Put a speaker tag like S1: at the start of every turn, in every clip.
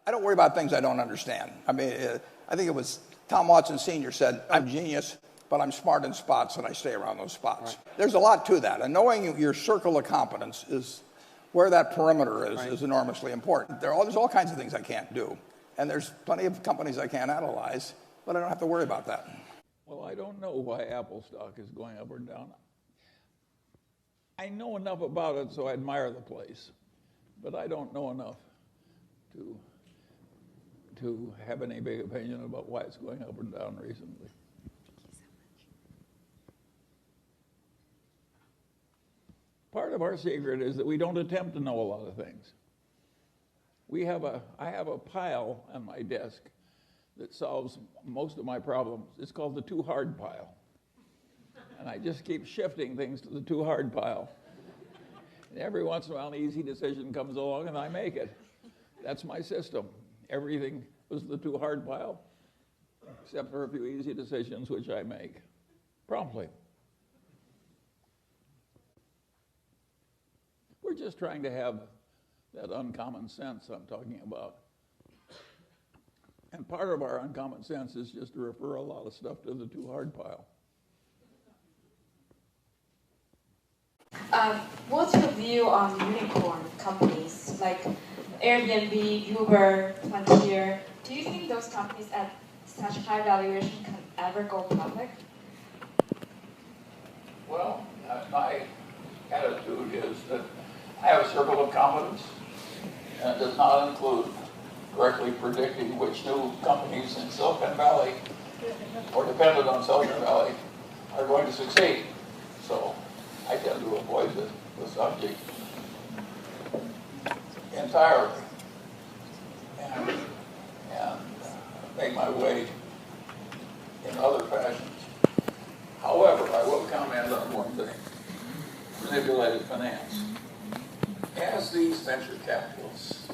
S1: I don't worry about things I don't understand. I mean, I think it was Tom Watson Sr. said, I'm a genius, but I'm smart in spots, and I stay around those spots. Right. There's a lot to that. And knowing your circle of competence is where that perimeter is enormously important. There's all kinds of things I can't do. And there's plenty of companies I can't analyze, but I don't have to worry about that.
S2: Well, I don't know why Apple stock is going up or down. I know enough about it, so I admire the place. But I don't know enough to have any big opinion about why it's going up or down recently. Part of our secret is that we don't attempt to know a lot of things. I have a pile on my desk that solves most of my problems. It's called the too hard pile. And I just keep shifting things to the too hard pile. And every once in a while, an easy decision comes along and I make it. That's my system. Everything was the too hard pile, except for a few easy decisions which I make promptly. We're just trying to have that uncommon sense I'm talking about. And part of our uncommon sense is just to refer a lot of stuff to the too hard pile.
S3: What's your view on unicorn companies like Airbnb, Uber, Frontier? Do you think those companies at such high valuation can ever go public?
S2: Well, my attitude is that I have a circle of competence, and it does not include correctly predicting which new companies in Silicon Valley or dependent on Silicon Valley are going to succeed. So I tend to avoid the subject entirely and make my way in other fashions. However, I will comment on one thing: manipulated finance. As these venture capitalists,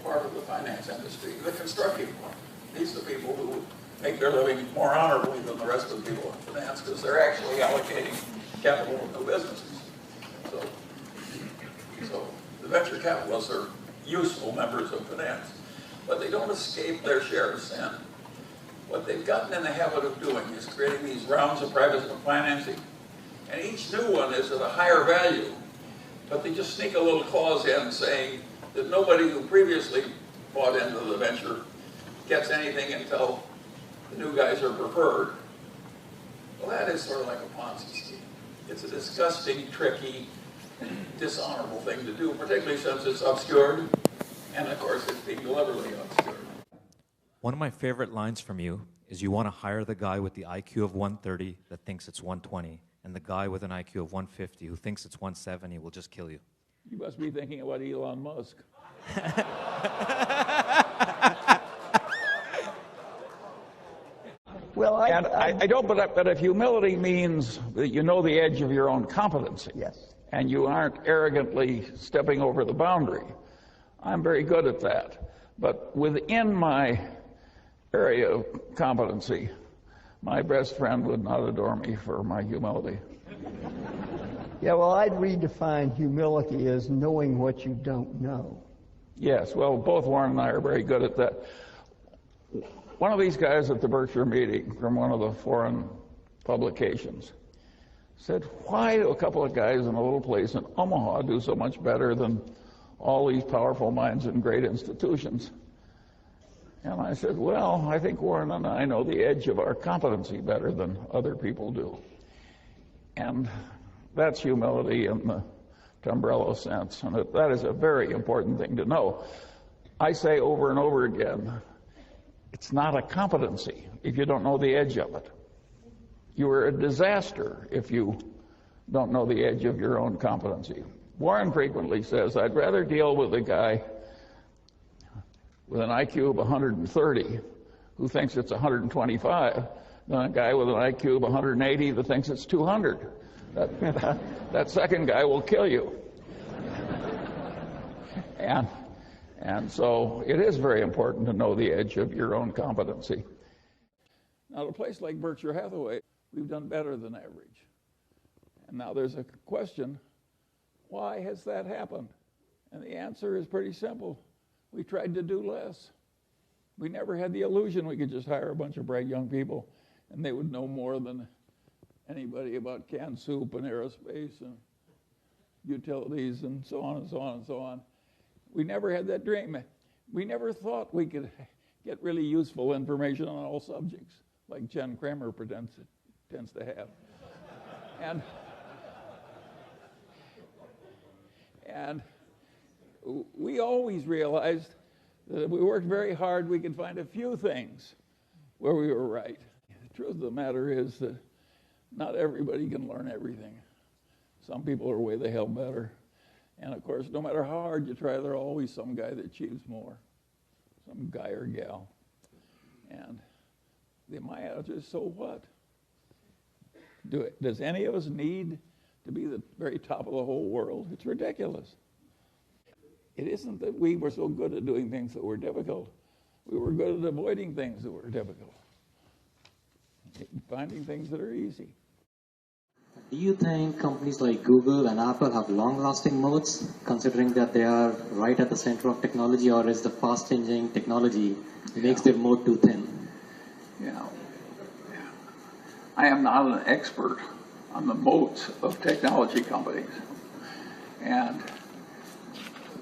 S2: part of the finance industry, the constructive one, these are the people who make their living more honorably than the rest of the people in finance because they're actually allocating capital to new businesses. So the venture capitalists are useful members of finance, but they don't escape their share of sin. What they've gotten in the habit of doing is creating these rounds of private financing, and each new one is at a higher value, but they just sneak a little clause in saying that nobody who previously bought into the venture gets anything until the new guys are preferred. Well, that is sort of like a Ponzi scheme. It's a disgusting, tricky, dishonorable thing to do, particularly since it's obscured, and of course it's being deliberately obscured.
S4: One of my favorite lines from you is you want to hire the guy with the IQ of 130 that thinks it's 120, and the guy with an IQ of 150 who thinks it's 170 will just kill you.
S2: You must be thinking about Elon Musk.
S5: Well,
S2: I don't, but if humility means that you know the edge of your own competency,
S5: yes,
S2: and you aren't arrogantly stepping over the boundary, I'm very good at that. But within my area of competency, my best friend would not adore me for my humility.
S5: Yeah, well, I'd redefine humility as knowing what you don't know.
S2: Yes, well, both Warren and I are very good at that. One of these guys at the Berkshire meeting from one of the foreign publications said, why do a couple of guys in a little place in Omaha do so much better than all these powerful minds in great institutions? And I said, well, I think Warren and I know the edge of our competency better than other people do. And that's humility in the Tumbrello sense, and that is a very important thing to know. I say over and over again, it's not a competency if you don't know the edge of it. You are a disaster if you don't know the edge of your own competency. Warren frequently says, I'd rather deal with a guy with an IQ of 130 who thinks it's 125 than a guy with an IQ of 180 that thinks it's 200. That second guy will kill you. And so it is very important to know the edge of your own competency. Now, at a place like Berkshire Hathaway, we've done better than average. And now there's a question, why has that happened? And the answer is pretty simple. we tried to do less. We never had the illusion we could just hire a bunch of bright young people and they would know more than anybody about canned soup and aerospace and utilities and so on and so on and so on. We never had that dream. We never thought we could get really useful information on all subjects, like Jen Kramer tends to have. And we always realized that if we worked very hard, we could find a few things where we were right. The truth of the matter is that not everybody can learn everything. Some people are way the hell better. And of course, no matter how hard you try, there's always some guy that achieves more, some guy or gal. And my attitude is, so what? Does any of us need to be the very top of the whole world? It's ridiculous. It isn't that we were so good at doing things that were difficult. We were good at avoiding things that were difficult, finding things that are easy.
S6: Do you think companies like Google and Apple have long-lasting moats, considering that they are right at the center of technology, or is the fast-changing technology makes their moat too thin?
S1: Yeah. I am not an expert on the moats of technology companies. And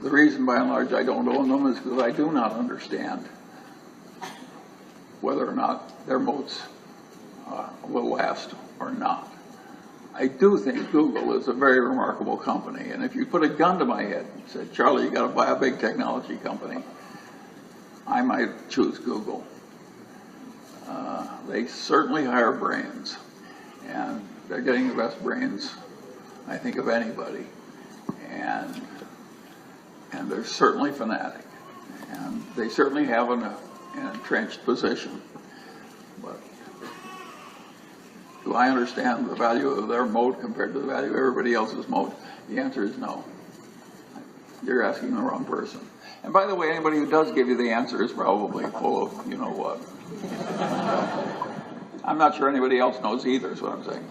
S1: the reason, by and large, I don't own them is because I do not understand whether or not their moats will last or not. I do think Google is a very remarkable company, and if you put a gun to my head and said, Charlie, you got to buy a big technology company, I might choose Google. They certainly hire brains, and they're getting the best brains, I think, of anybody. And they're certainly fanatic, and they certainly have an entrenched position. But do I understand the value of their moat compared to the value of everybody else's moat? The answer is no. You're asking the wrong person. And by the way, anybody who does give you the answer is probably full of you know what. I'm not sure anybody else knows either, is what I'm saying.